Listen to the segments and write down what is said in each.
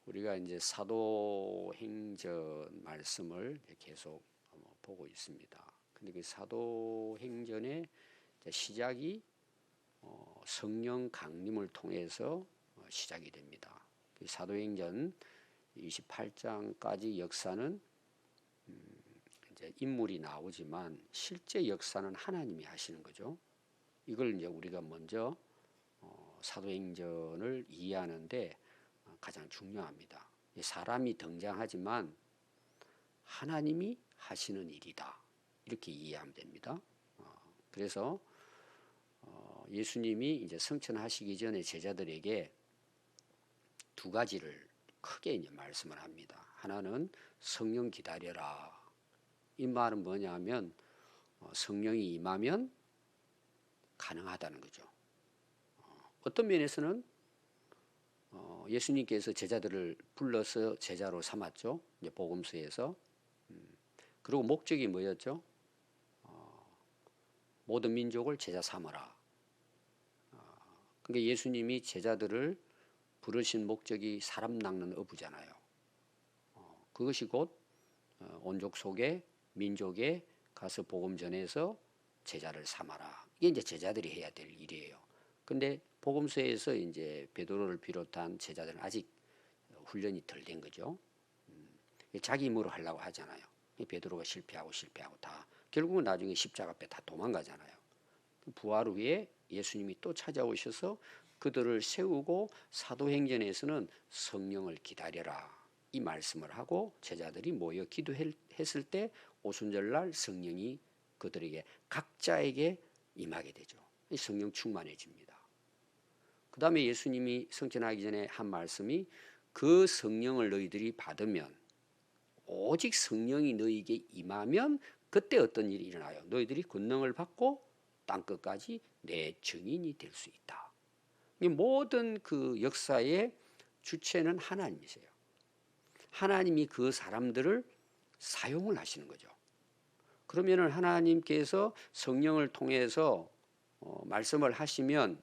우리가 이제 사도행전 말씀을 계속 보고 있습니다. 근데 그 사도행전의 시작이 성령 강림을 통해서 시작이 됩니다. 그 사도행전 28장까지 역사는 이제 인물이 나오지만 실제 역사는 하나님이 하시는 거죠. 이걸 이제 우리가 먼저 사도행전을 이해하는데 가장 중요합니다. 사람이 등장하지만 하나님이 하시는 일이다. 이렇게 이해하면 됩니다. 그래서 예수님이 이제 승천하시기 전에 제자들에게 두 가지를 크게 이제 말씀을 합니다. 하나는 성령 기다려라. 이 말은 뭐냐면 성령이 임하면 가능하다는 거죠. 어떤 면에서는 예수님께서 제자들을 불러서 제자로 삼았죠. 이제 복음서에서. 그리고 목적이 뭐였죠? 모든 민족을 제자 삼아라. 그러니까 예수님이 제자들을 부르신 목적이 사람 낚는 어부잖아요. 그것이 곧 온족 속에 민족에 가서 복음 전해서 제자를 삼아라. 이게 이제 제자들이 해야 될 일이에요. 근데 복음서에서 이제 베드로를 비롯한 제자들은 아직 훈련이 덜 된 거죠. 자기 힘으로 하려고 하잖아요. 베드로가 실패하고 다 결국은 나중에 십자가 앞에 다 도망가잖아요. 부활 후에 예수님이 또 찾아오셔서 그들을 세우고 사도행전에서는 성령을 기다려라 이 말씀을 하고 제자들이 모여 기도했을 때 오순절날 성령이 그들에게 각자에게 임하게 되죠. 성령 충만해집니다. 그 다음에 예수님이 승천하기 전에 한 말씀이 그 성령을 너희들이 받으면 오직 성령이 너희에게 임하면 그때 어떤 일이 일어나요? 너희들이 권능을 받고 땅끝까지 내 증인이 될 수 있다. 이 모든 그 역사의 주체는 하나님이세요. 하나님이 그 사람들을 사용을 하시는 거죠. 그러면은 하나님께서 성령을 통해서 말씀을 하시면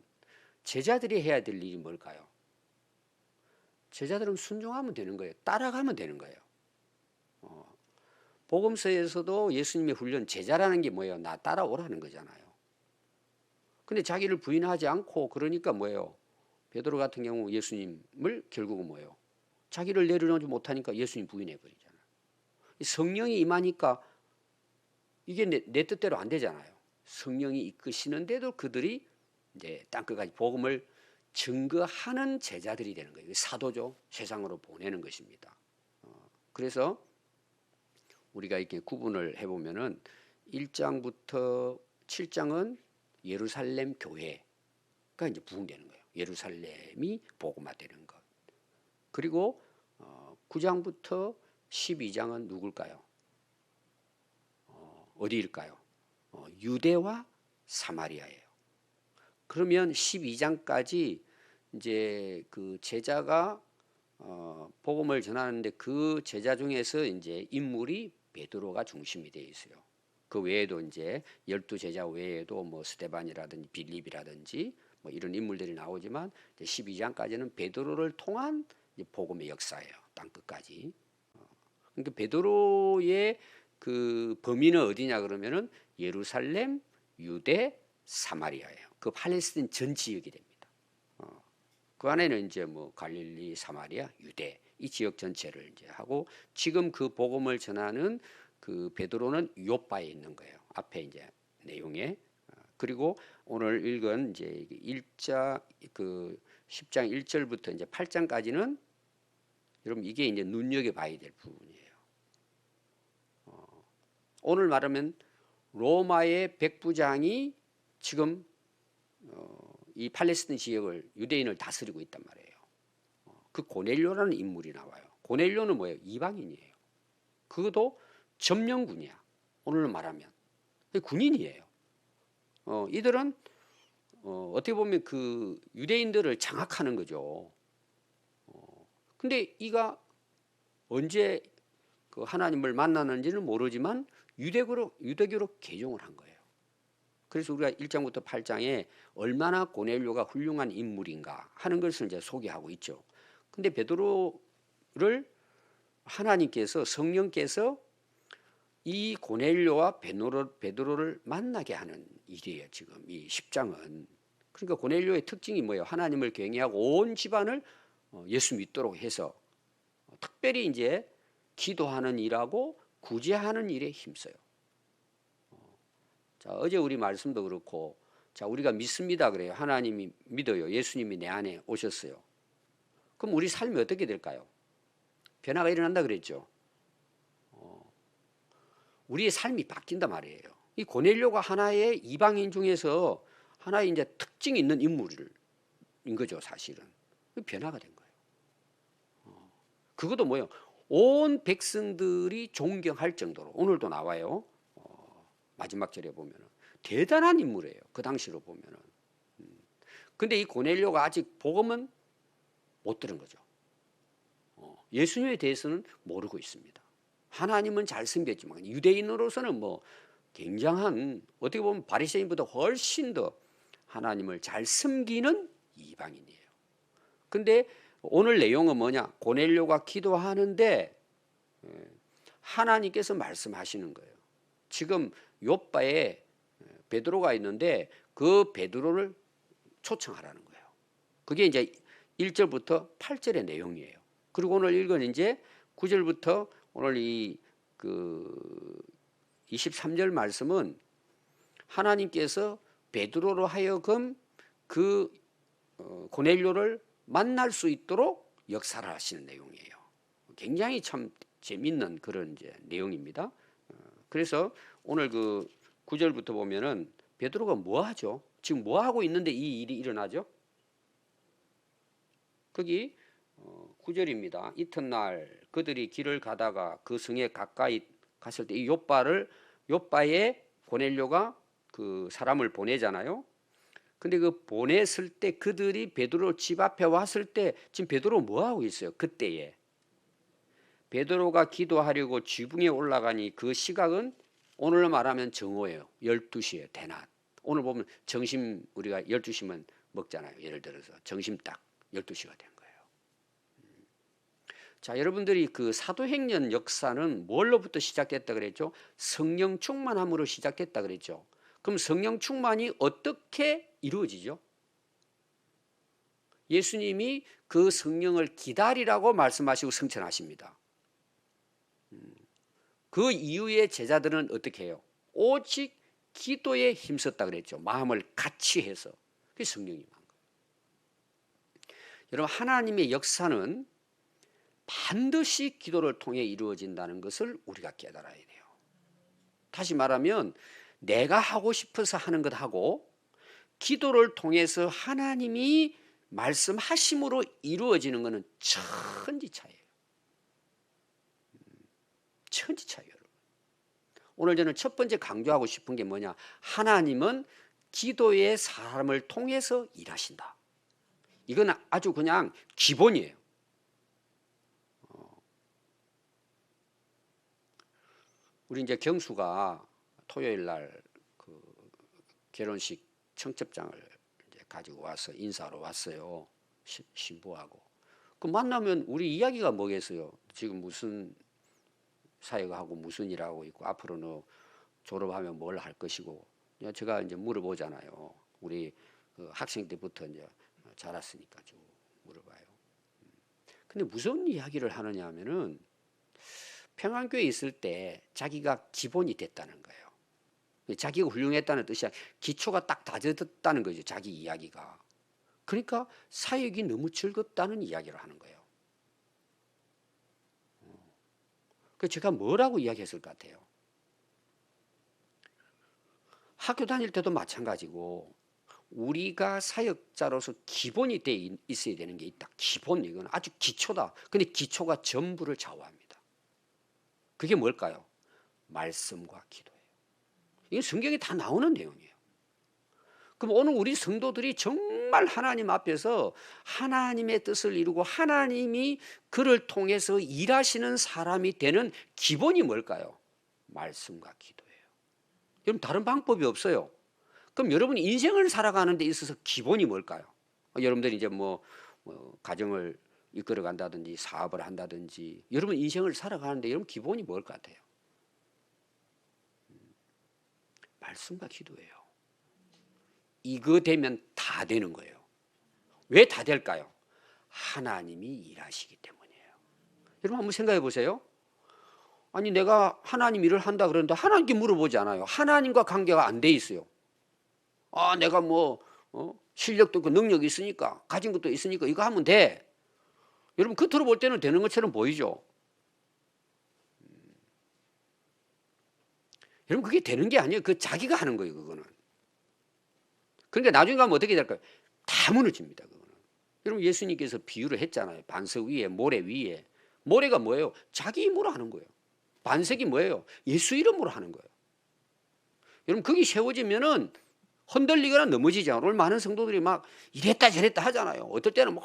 제자들이 해야 될 일이 뭘까요? 제자들은 순종하면 되는 거예요. 따라가면 되는 거예요. 복음서에서도 예수님의 훈련 제자라는 게 뭐예요? 나 따라오라는 거잖아요. 근데 자기를 부인하지 않고 그러니까 뭐예요? 베드로 같은 경우 예수님을 결국은 뭐예요? 자기를 내려놓지 못하니까 예수님 부인해 버리잖아요. 성령이 임하니까 이게 내 뜻대로 안 되잖아요. 성령이 이끄시는데도 그들이 이제 땅끝까지 복음을 증거하는 제자들이 되는 거예요. 사도죠. 세상으로 보내는 것입니다. 그래서 우리가 이렇게 구분을 해보면은 1장부터 7장은 예루살렘 교회가 이제 부흥되는 거예요. 예루살렘이 복음화되는 것. 그리고 9장부터 12장은 누굴까요? 어디일까요? 유대와 사마리아예요. 그러면 12장까지 이제 그 제자가 복음을 전하는데 그 제자 중에서 이제 인물이 베드로가 중심이 되어 있어요. 그 외에도 이제 12제자 외에도 뭐 스데반이라든지 빌립이라든지 뭐 이런 인물들이 나오지만 12장까지는 베드로를 통한 복음의 역사예요. 땅끝까지. 그러니까 베드로의 그 범위는 어디냐 그러면은 예루살렘, 유대, 사마리아예요. 그 팔레스틴 전 지역이 됩니다. 그 안에는 이제 뭐 갈릴리, 사마리아, 유대 이 지역 전체를 이제 하고 지금 그 복음을 전하는 그 베드로는 요빠에 있는 거예요. 앞에 이제 내용에 그리고 오늘 읽은 이제 1자 그 10장 1절부터 이제 8장까지는 여러분 이게 이제 눈여겨 봐야 될 부분이에요. 오늘 말하면 로마의 백부장이 지금 이 팔레스틴 지역을 유대인을 다스리고 있단 말이에요. 그 고넬료라는 인물이 나와요. 고넬료는 뭐예요? 이방인이에요. 그것도 점령군이야. 오늘 말하면 군인이에요. 이들은 어떻게 보면 그 유대인들을 장악하는 거죠. 근데 이가 언제 그 하나님을 만나는지는 모르지만 유대교로 개종을 한 거예요. 그래서 우리가 1장부터 8장에 얼마나 고넬료가 훌륭한 인물인가 하는 것을 이제 소개하고 있죠. 근데 베드로 하나님께서 성령께서 이 고넬료와 베드로를 만나게 하는 일이에요. 지금 이 10장은. 그러니까 고넬료의 특징이 뭐예요? 하나님을 경외하고 온 집안을 예수 믿도록 해서 특별히 이제 기도하는 일하고 구제하는 일에 힘써요. 자, 어제 우리 말씀도 그렇고, 자, 우리가 믿습니다 그래요. 하나님이 믿어요. 예수님이 내 안에 오셨어요. 그럼 우리 삶이 어떻게 될까요? 변화가 일어난다 그랬죠. 우리의 삶이 바뀐단 말이에요. 이 고넬료가 하나의 이방인 중에서 하나의 이제 특징이 있는 인물인 거죠, 사실은. 변화가 된 거예요. 그것도 뭐예요? 온 백성들이 존경할 정도로 오늘도 나와요. 마지막 절에 보면은 대단한 인물이에요. 그 당시로 보면은. 근데 이 고넬료가 아직 복음은 못 들은 거죠. 예수님에 대해서는 모르고 있습니다. 하나님은 잘 섬겼지만 유대인으로서는 뭐 굉장한, 어떻게 보면 바리새인보다 훨씬 더 하나님을 잘 섬기는 이방인이에요. 근데 오늘 내용은 뭐냐? 고넬료가 기도하는데 하나님께서 말씀하시는 거예요. 지금 요바에 베드로가 있는데 그 베드로를 초청하라는 거예요. 그게 이제 1절부터 8절의 내용이에요. 그리고 오늘 읽은 이제 9절부터 오늘 이 23절 말씀은 하나님께서 베드로로 하여금 그 고넬료를 만날 수 있도록 역사를 하시는 내용이에요. 굉장히 참 재밌는 그런 이제 내용입니다. 그래서 오늘 그 9절부터 보면은 베드로가 뭐 하죠? 지금 뭐 하고 있는데 이 일이 일어나죠? 거기 9절입니다. 이튿날 그들이 길을 가다가 그 성에 가까이 갔을 때 이 요바에 고넬료가 그 사람을 보내잖아요. 근데 그 보냈을 때 그들이 베드로 집 앞에 왔을 때 지금 베드로 뭐 하고 있어요? 그때에 베드로가 기도하려고 지붕에 올라가니 그 시각은 오늘로 말하면 정오예요. 12시에 대낮. 오늘 보면 점심 우리가 12시면 먹잖아요. 예를 들어서 점심 딱 12시가 된 거예요. 자, 여러분들이 그 사도행전 역사는 뭘로부터 시작됐다 그랬죠? 성령 충만함으로 시작됐다 그랬죠. 그럼 성령 충만이 어떻게 이루어지죠? 예수님이 그 성령을 기다리라고 말씀하시고 성천하십니다. 그 이후에 제자들은 어떻게 해요? 오직 기도에 힘썼다 그랬죠. 마음을 같이 해서. 그게 성령이 임한 거예요. 여러분, 하나님의 역사는 반드시 기도를 통해 이루어진다는 것을 우리가 깨달아야 돼요. 다시 말하면 내가 하고 싶어서 하는 것하고 기도를 통해서 하나님이 말씀하심으로 이루어지는 것은 천지차이예요. 천지차이예요. 오늘 저는 첫 번째 강조하고 싶은 게 뭐냐? 하나님은 기도의 사람을 통해서 일하신다. 이건 아주 그냥 기본이에요. 우리 이제 경수가 토요일 날 그 결혼식 청첩장을 이제 가지고 와서 인사하러 왔어요. 신부하고. 그 만나면 우리 이야기가 뭐겠어요? 지금 무슨 사역하고 무슨 일하고 있고 앞으로 너 졸업하면 뭘 할 것이고. 제가 이제 물어보잖아요. 우리 그 학생 때부터 이제 자랐으니까 쭉 물어봐요. 근데 무슨 이야기를 하느냐 하면은 평안교회에 있을 때 자기가 기본이 됐다는 거예요. 자기가 훌륭했다는 뜻이 아니라 기초가 딱 다져졌다는 거죠. 자기 이야기가. 그러니까 사역이 너무 즐겁다는 이야기를 하는 거예요. 그래서 제가 뭐라고 이야기했을 것 같아요? 학교 다닐 때도 마찬가지고 우리가 사역자로서 기본이 돼 있어야 되는 게 있다. 기본, 이건 아주 기초다. 근데 기초가 전부를 좌우합니다. 그게 뭘까요? 말씀과 기도예요. 이게 성경에 다 나오는 내용이에요. 그럼 오늘 우리 성도들이 정말 하나님 앞에서 하나님의 뜻을 이루고 하나님이 그를 통해서 일하시는 사람이 되는 기본이 뭘까요? 말씀과 기도예요. 여러분, 다른 방법이 없어요. 그럼 여러분이 인생을 살아가는 데 있어서 기본이 뭘까요? 여러분들이 이제 뭐 가정을 이끌어 간다든지 사업을 한다든지 여러분 인생을 살아가는데 여러분 기본이 뭘 것 같아요? 말씀과 기도예요. 이거 되면 다 되는 거예요. 왜 다 될까요? 하나님이 일하시기 때문이에요. 여러분 한번 생각해 보세요. 아니 내가 하나님 일을 한다 그러는데 하나님께 물어보지 않아요. 하나님과 관계가 안 돼 있어요. 아 내가 실력도 있고 능력이 있으니까 가진 것도 있으니까 이거 하면 돼. 여러분 겉으로 볼 때는 되는 것처럼 보이죠. 여러분 그게 되는 게 아니에요. 그 자기가 하는 거예요. 그거는. 그러니까 나중에 가면 어떻게 될까요? 다 무너집니다. 그거는. 여러분 예수님께서 비유를 했잖아요. 반석 위에 모래 위에. 모래가 뭐예요? 자기 힘으로 하는 거예요. 반석이 뭐예요? 예수 이름으로 하는 거예요. 여러분 거기 세워지면은 흔들리거나 넘어지지 않아요. 오늘 많은 성도들이 막 이랬다 저랬다 하잖아요. 어떨 때는 막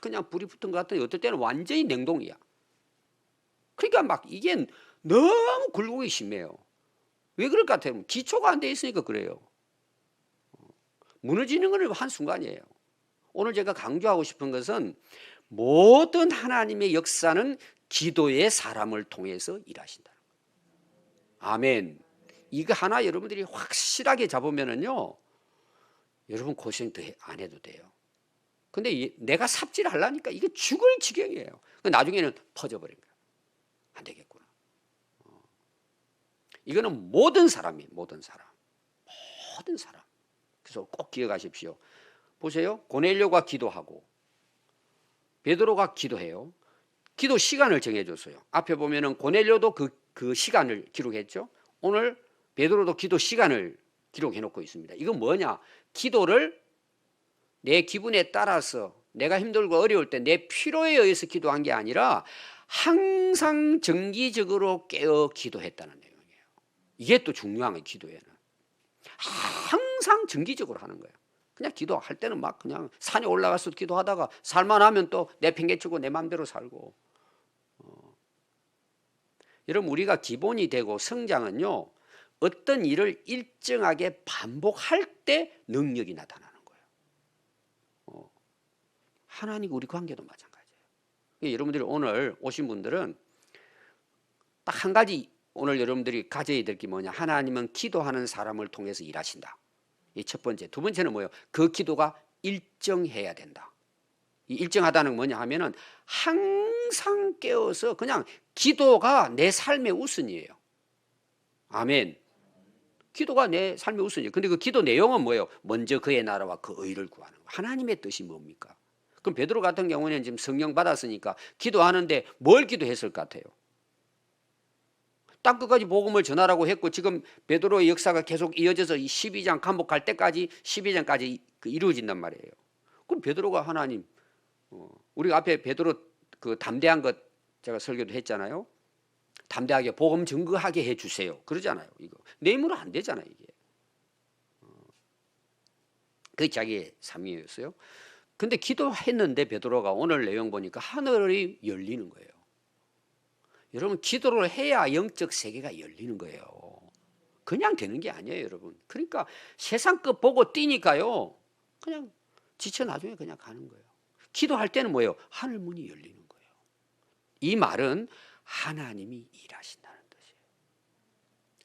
그냥 불이 붙은 것 같더니 어떨 때는 완전히 냉동이야. 그러니까 막 이게 너무 굴곡이 심해요. 왜 그럴 것 같아요? 기초가 안 돼 있으니까 그래요. 무너지는 건 한순간이에요. 오늘 제가 강조하고 싶은 것은 모든 하나님의 역사는 기도의 사람을 통해서 일하신다는 거예요. 아멘. 이거 하나 여러분들이 확실하게 잡으면은요, 여러분 고생 더 안 해도 돼요. 근데 내가 삽질하려니까 이게 죽을 지경이에요. 나중에는 퍼져버린 거예요. 안 되겠구나. 이거는 모든 사람이에요. 모든 사람. 모든 사람. 그래서 꼭 기억하십시오. 보세요. 고넬료가 기도하고 베드로가 기도해요. 기도 시간을 정해줬어요. 앞에 보면은 고넬료도 그 시간을 기록했죠. 오늘 베드로도 기도 시간을 기록해놓고 있습니다. 이건 뭐냐? 기도를 내 기분에 따라서 내가 힘들고 어려울 때 내 필요에 의해서 기도한 게 아니라 항상 정기적으로 깨어 기도했다는 내용이에요. 이게 또 중요한 거예요. 기도에는 항상 정기적으로 하는 거예요. 그냥 기도할 때는 막 그냥 산에 올라가서 기도하다가 살만하면 또 내팽개치고 내 마음대로 살고. 여러분 우리가 기본이 되고 성장은요, 어떤 일을 일정하게 반복할 때 능력이 나타나는 거예요. 하나님과 우리 관계도 마찬가지예요. 여러분들이 오늘 오신 분들은 딱 한 가지 오늘 여러분들이 가져야 될 게 뭐냐? 하나님은 기도하는 사람을 통해서 일하신다. 이 첫 번째. 두 번째는 뭐예요? 그 기도가 일정해야 된다. 이 일정하다는 뭐냐 하면은 항상 깨어서 그냥 기도가 내 삶의 우선이에요. 아멘. 기도가 내 삶의 우선이에요. 근데 그 기도 내용은 뭐예요? 먼저 그의 나라와 그 의를 구하는 거. 하나님의 뜻이 뭡니까? 그럼 베드로 같은 경우는 지금 성령 받았으니까 기도하는데 뭘 기도했을 것 같아요? 땅 끝까지 복음을 전하라고 했고 지금 베드로의 역사가 계속 이어져서 12장 감복할 때까지 12장까지 이루어진단 말이에요. 그럼 베드로가 하나님, 우리가 앞에 베드로 그 담대한 것 제가 설교도 했잖아요. 담대하게 복음 증거하게 해주세요. 그러잖아요. 이거 내 힘으로 안 되잖아요. 이게. 그게 자기의 사명이었어요. 근데 기도했는데 베드로가 오늘 내용 보니까 하늘이 열리는 거예요. 여러분 기도를 해야 영적 세계가 열리는 거예요. 그냥 되는 게 아니에요, 여러분. 그러니까 세상 것 보고 뛰니까요. 그냥 지쳐 나중에 그냥 가는 거예요. 기도할 때는 뭐예요? 하늘 문이 열리는 거예요. 이 말은 하나님이 일하신다는 뜻이에요.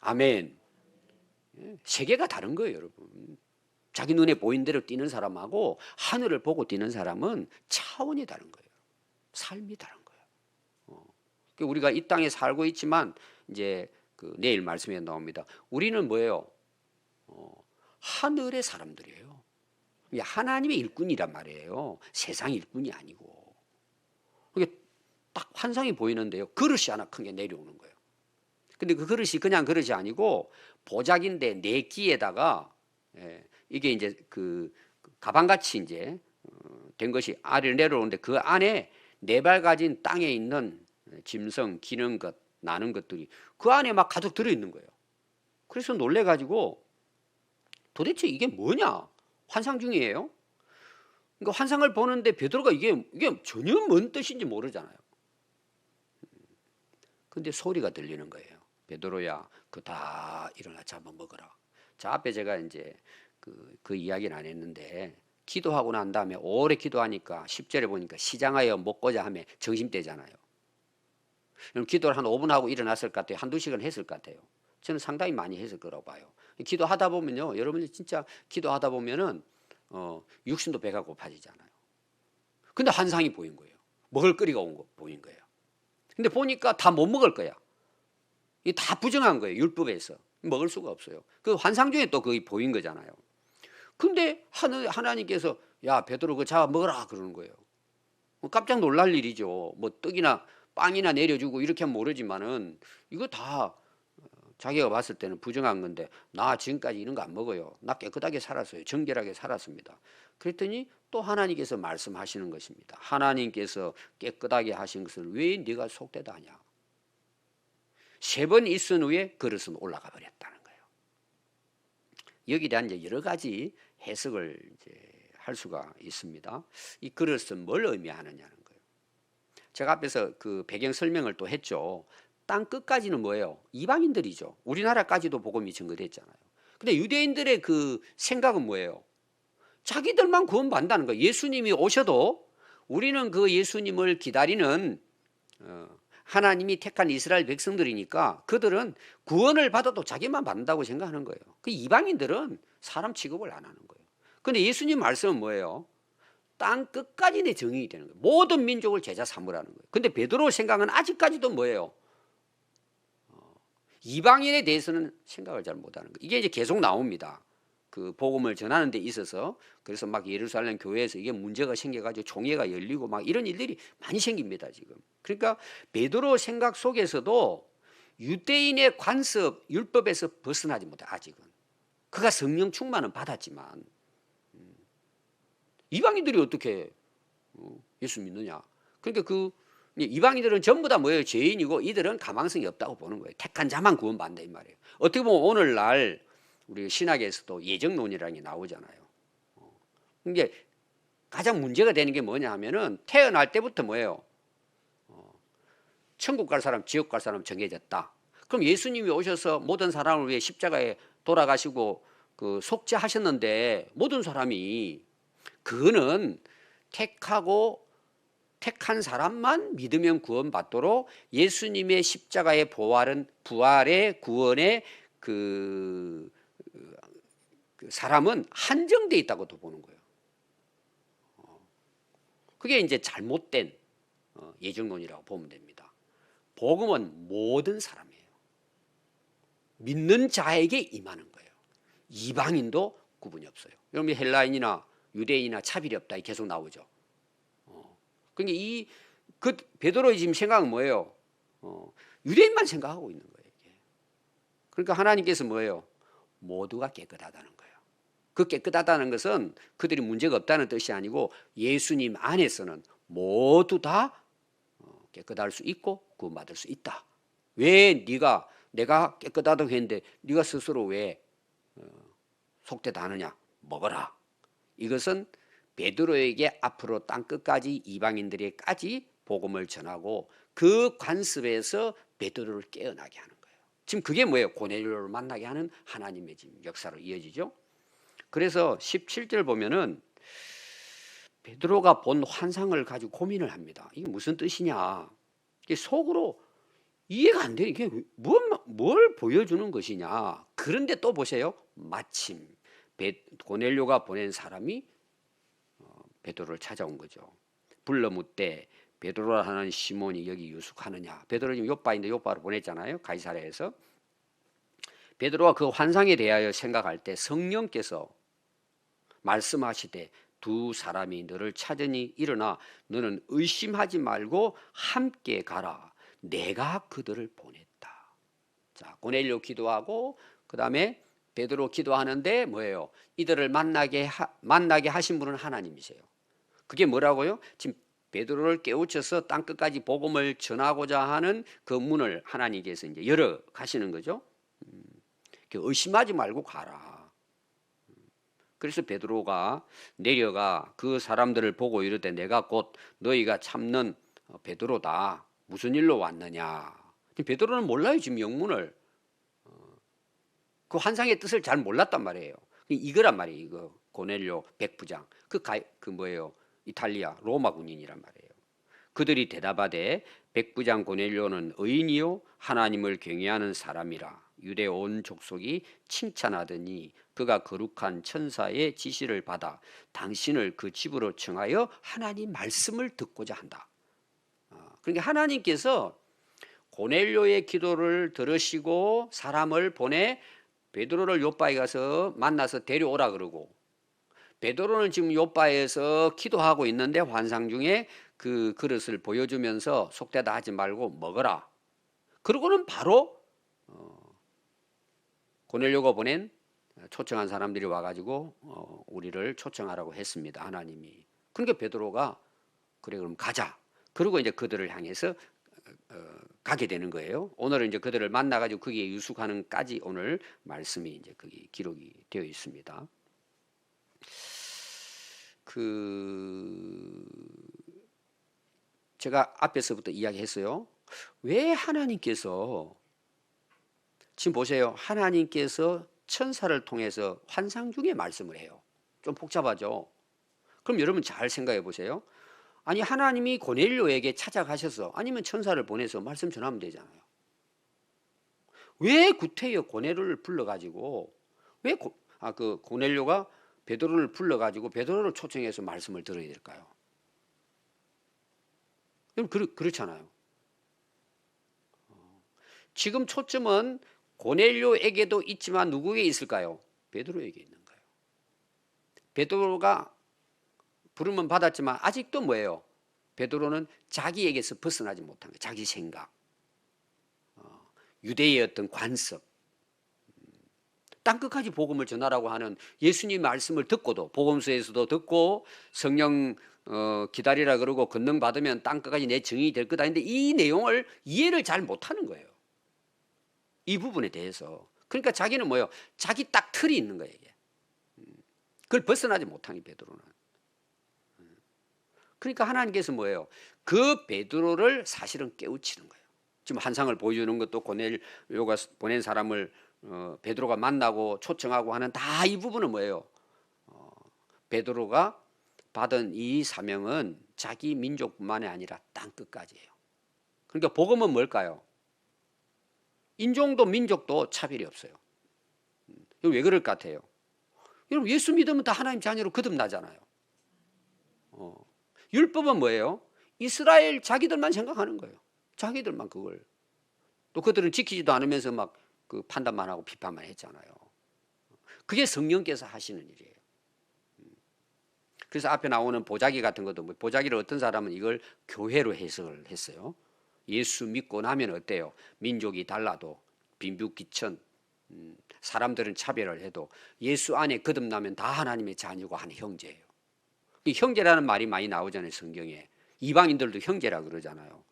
아멘. 세계가 다른 거예요, 여러분. 자기 눈에 보이는 대로 뛰는 사람하고 하늘을 보고 뛰는 사람은 차원이 다른 거예요. 삶이 다른 거예요. 우리가 이 땅에 살고 있지만 이제 그 내일 말씀에 나옵니다. 우리는 뭐예요? 하늘의 사람들이에요. 하나님의 일꾼이란 말이에요. 세상 일꾼이 아니고. 그게 딱 환상이 보이는데요. 그릇이 하나 큰 게 내려오는 거예요. 근데 그 그릇이 그냥 그릇이 아니고 보자기인데 네 끼에다가 이게 이제 그 가방같이 이제 된 것이 아래로 내려오는데 그 안에 네 발 가진 땅에 있는 짐승, 기는 것, 나는 것들이 그 안에 막 가득 들어있는 거예요. 그래서 놀래가지고 도대체 이게 뭐냐? 환상 중이에요. 그러니까 환상을 보는데 베드로가 이게 전혀 뭔 뜻인지 모르잖아요. 근데 소리가 들리는 거예요. 베드로야, 그 다 일어나 잡아 먹어라. 자, 앞에 제가 이제 그 이야기는 안 했는데 기도하고 난 다음에 오래 기도하니까 10절에 보니까 시장하여 먹고자 하며 정심되잖아요. 그럼 기도를 한 5분 하고 일어났을 것 같아요? 한두 시간 했을 것 같아요? 저는 상당히 많이 했을 거라고 봐요. 기도하다 보면요, 여러분이 진짜 기도하다 보면은 육신도 배가 고파지잖아요. 근데 환상이 보인 거예요. 먹을 거리가 보인 거예요. 근데 보니까 다 못 먹을 거야. 이게 다 부정한 거예요. 율법에서 먹을 수가 없어요. 그 환상 중에 또 그게 보인 거잖아요. 근데 하나님께서 야 베드로 그거 잡아 먹어라 그러는 거예요. 깜짝 놀랄 일이죠. 뭐 떡이나 빵이나 내려주고 이렇게 하면 모르지만은 이거 다 자기가 봤을 때는 부정한 건데 나 지금까지 이런 거 안 먹어요. 나 깨끗하게 살았어요. 정결하게 살았습니다. 그랬더니 또 하나님께서 말씀하시는 것입니다. 하나님께서 깨끗하게 하신 것을 왜 네가 속되다 하냐. 3번 있은 후에 그릇은 올라가 버렸다는 거예요. 여기에 대한 이제 여러 가지 해석을 이제 할 수가 있습니다. 이 그릇은 뭘 의미하느냐는 거예요. 제가 앞에서 그 배경 설명을 또 했죠. 땅 끝까지는 뭐예요? 이방인들이죠. 우리나라까지도 복음이 증거됐잖아요. 근데 유대인들의 그 생각은 뭐예요? 자기들만 구원받는다는 거예요. 예수님이 오셔도 우리는 그 예수님을 기다리는 하나님이 택한 이스라엘 백성들이니까 그들은 구원을 받아도 자기만 받는다고 생각하는 거예요. 그 이방인들은 사람 취급을 안 하는 거예요. 그런데 예수님 말씀은 뭐예요? 땅 끝까지 내 정의이 되는 거예요. 모든 민족을 제자 삼으라는 거예요. 근데 베드로 생각은 아직까지도 뭐예요? 이방인에 대해서는 생각을 잘 못하는 거예요. 이게 이제 계속 나옵니다. 그 복음을 전하는 데 있어서 그래서 막 예루살렘 교회에서 이게 문제가 생겨가지고 총회가 열리고 막 이런 일들이 많이 생깁니다 지금. 그러니까 베드로 생각 속에서도 유대인의 관습 율법에서 벗어나지 못해 아직은. 그가 성령 충만은 받았지만 이방인들이 어떻게 예수 믿느냐. 그러니까 그 이방인들은 전부 다 뭐예요? 죄인이고 이들은 가망성이 없다고 보는 거예요. 택한 자만 구원받는다 이 말이에요. 어떻게 보면 오늘날 우리 신학에서도 예정론이라는 게 나오잖아요. 이게 가장 문제가 되는 게 뭐냐 하면은 태어날 때부터 뭐예요? 천국 갈 사람, 지옥 갈 사람 정해졌다. 그럼 예수님이 오셔서 모든 사람을 위해 십자가에 돌아가시고 그 속죄하셨는데 모든 사람이 그거는 택한 사람만 믿으면 구원받도록 예수님의 십자가의 부활의 구원의 그 사람은 한정돼 있다고도 보는 거예요. 그게 이제 잘못된 예정론이라고 보면 됩니다. 복음은 모든 사람이에요. 믿는 자에게 임하는 거예요. 이방인도 구분이 없어요. 여러분 헬라인이나 유대인이나 차별이 없다 계속 나오죠. 그러니까 그 베드로의 지금 생각은 뭐예요? 유대인만 생각하고 있는 거예요. 이게. 그러니까 하나님께서 뭐예요? 모두가 깨끗하다는 거예요. 그 깨끗하다는 것은 그들이 문제가 없다는 뜻이 아니고 예수님 안에서는 모두 다 깨끗할 수 있고 구원받을 수 있다. 왜 내가 깨끗하다고 했는데 네가 스스로 왜 속되다 하느냐? 먹어라. 이것은 베드로에게 앞으로 땅끝까지 이방인들에게까지 복음을 전하고 그 관습에서 베드로를 깨어나게 하는 거예요. 지금 그게 뭐예요? 고넬료를 만나게 하는 하나님의 지금 역사로 이어지죠. 그래서 17절 보면은 베드로가 본 환상을 가지고 고민을 합니다. 이게 무슨 뜻이냐? 이게 속으로 이해가 안 돼. 이게 뭘 보여주는 것이냐? 그런데 또 보세요. 마침 고넬료가 보낸 사람이 베드로를 찾아온 거죠. 불러 묻되 베드로라 하는 시몬이 여기 유숙하느냐. 베드로 지금 요바인데 요바로 보냈잖아요. 가이사랴에서. 베드로가 그 환상에 대하여 생각할 때 성령께서 말씀하시되 두 사람이 너를 찾으니 일어나 너는 의심하지 말고 함께 가라. 내가 그들을 보냈다. 자, 고넬료 기도하고 그다음에 베드로 기도하는데 뭐예요? 이들을 만나게 하신 분은 하나님이세요. 그게 뭐라고요? 지금 베드로를 깨우쳐서 땅 끝까지 복음을 전하고자 하는 그 문을 하나님께서 이제 열어 가시는 거죠. 의심하지 말고 가라. 그래서 베드로가 내려가 그 사람들을 보고 이르되 내가 곧 너희가 참는 베드로다. 무슨 일로 왔느냐? 베드로는 몰라요 지금 영문을. 그 환상의 뜻을 잘 몰랐단 말이에요. 이거란 말이에요. 이거 고넬료 백부장, 그 뭐예요? 이탈리아 로마 군인이란 말이에요. 그들이 대답하되 백부장 고넬료는 의인이요 하나님을 경외하는 사람이라 유대 온 족속이 칭찬하더니 그가 거룩한 천사의 지시를 받아 당신을 그 집으로 청하여 하나님 말씀을 듣고자 한다. 그러니까 하나님께서 고넬료의 기도를 들으시고 사람을 보내 베드로를 요바에 가서 만나서 데려오라 그러고, 베드로는 지금 요바에서 기도하고 있는데 환상 중에 그 그릇을 보여주면서 속되다 하지 말고 먹어라. 그러고는 바로 고넬료가 보낸 초청한 사람들이 와가지고 우리를 초청하라고 했습니다. 하나님이. 그러니까 베드로가 그래 그럼 가자. 그리고 이제 그들을 향해서 가게 되는 거예요. 오늘은 이제 그들을 만나가지고 거기에 유숙하는까지 오늘 말씀이 이제 거기 기록이 되어 있습니다. 제가 앞에서부터 이야기했어요. 왜 하나님께서 지금 보세요. 하나님께서 천사를 통해서 환상 중에 말씀을 해요. 좀 복잡하죠. 그럼 여러분 잘 생각해 보세요. 아니 하나님이 고넬료에게 찾아가셔서 아니면 천사를 보내서 말씀 전하면 되잖아요. 왜 구태여 고넬료를 불러가지고 왜 고넬료가 베드로를 불러가지고 베드로를 초청해서 말씀을 들어야 될까요? 그렇잖아요. 지금 초점은 고넬료에게도 있지만 누구에게 있을까요? 베드로에게 있는 거예요. 베드로가 부름은 받았지만 아직도 뭐예요? 베드로는 자기에게서 벗어나지 못한 거예요. 자기 생각, 유대의 어떤 관습, 땅끝까지 복음을 전하라고 하는 예수님 말씀을 듣고도 복음서에서도 듣고 성령 기다리라 그러고 권능 받으면 땅끝까지 내 증인이 될 거다 했는데 이 내용을 이해를 잘 못하는 거예요. 이 부분에 대해서. 그러니까 자기는 뭐예요? 자기 딱 틀이 있는 거예요. 이게. 그걸 벗어나지 못한 게 베드로는. 그러니까 하나님께서 뭐예요? 그 베드로를 사실은 깨우치는 거예요. 지금 환상을 보여주는 것도 고넬료가 보낸 사람을 베드로가 만나고 초청하고 하는 다 이 부분은 뭐예요? 베드로가 받은 이 사명은 자기 민족뿐만이 아니라 땅끝까지예요. 그러니까 복음은 뭘까요? 인종도 민족도 차별이 없어요. 왜 그럴 것 같아요? 여러분 예수 믿으면 다 하나님 자녀로 거듭나잖아요. 율법은 뭐예요? 이스라엘 자기들만 생각하는 거예요. 자기들만 그걸. 또 그들은 지키지도 않으면서 막 그 판단만 하고 비판만 했잖아요. 그게 성령께서 하시는 일이에요. 그래서 앞에 나오는 보자기 같은 것도 보자기를 어떤 사람은 이걸 교회로 해석을 했어요. 예수 믿고 나면 어때요? 민족이 달라도 빈부귀천 사람들은 차별을 해도 예수 안에 거듭나면 다 하나님의 자녀고 하는 형제예요. 이 형제라는 말이 많이 나오잖아요. 성경에. 이방인들도 형제라 그러잖아요.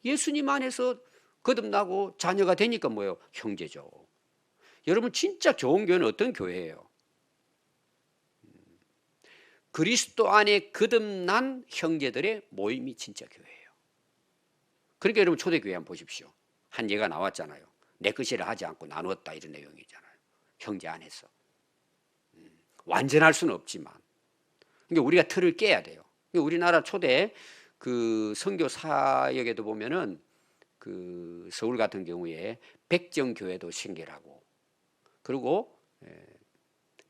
예수님 안에서 거듭나고 자녀가 되니까 뭐예요? 형제죠. 여러분 진짜 좋은 교회는 어떤 교회예요? 그리스도 안에 거듭난 형제들의 모임이 진짜 교회예요. 그러니까 여러분 초대교회 한번 보십시오. 한 예가 나왔잖아요. 내 것이라 하지 않고 나누었다 이런 내용이잖아요. 형제 안에서. 완전할 수는 없지만. 그러니까 우리가 틀을 깨야 돼요. 그러니까 우리나라 초대 그 선교 사역에도 보면은 그 서울 같은 경우에 백정교회도 생겨나고 그리고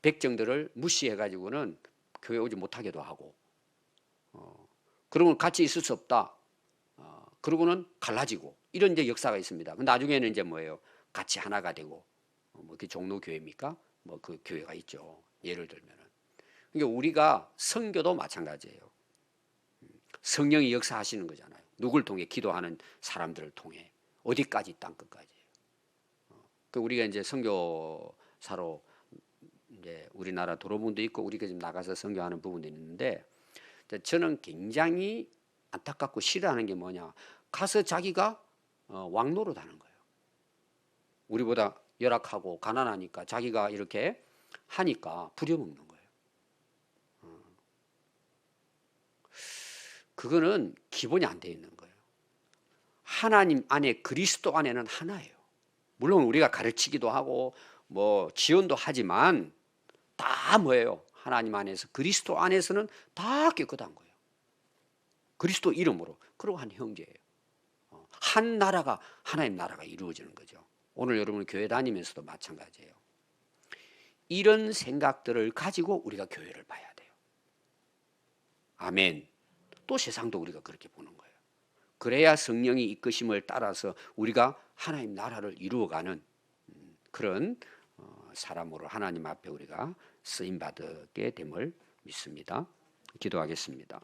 백정들을 무시해 가지고는 교회 오지 못하게도 하고 그러면 같이 있을 수 없다. 그러고는 갈라지고 이런 이제 역사가 있습니다. 나중에는 이제 뭐예요? 같이 하나가 되고 뭐 그 종로교회입니까? 뭐 그 교회가 있죠. 예를 들면은. 그러니까 우리가 선교도 마찬가지예요. 성령이 역사하시는 거잖아요. 누굴 통해? 기도하는 사람들을 통해. 어디까지? 땅끝까지. 우리가 이제 선교사로 이제 우리나라 도로분도 있고 우리가 지금 나가서 선교하는 부분도 있는데 저는 굉장히 안타깝고 싫어하는 게 뭐냐? 가서 자기가 왕노릇 하는 거예요. 우리보다 열악하고 가난하니까 자기가 이렇게 하니까 부려먹는 거예요. 그거는 기본이 안 돼 있는 거예요. 하나님 안에 그리스도 안에는 하나예요. 물론 우리가 가르치기도 하고 뭐 지원도 하지만 다 뭐예요? 하나님 안에서 그리스도 안에서는 다 깨끗한 거예요. 그리스도 이름으로. 그리고 한 형제예요. 한 나라가 하나님 나라가 이루어지는 거죠. 오늘 여러분 교회 다니면서도 마찬가지예요. 이런 생각들을 가지고 우리가 교회를 봐야 돼요. 아멘. 또 세상도 우리가 그렇게 보는 거예요. 그래야 성령이 이끄심을 따라서 우리가 하나님 나라를 이루어가는 그런 사람으로 하나님 앞에 우리가 쓰임 받게 됨을 믿습니다. 기도하겠습니다.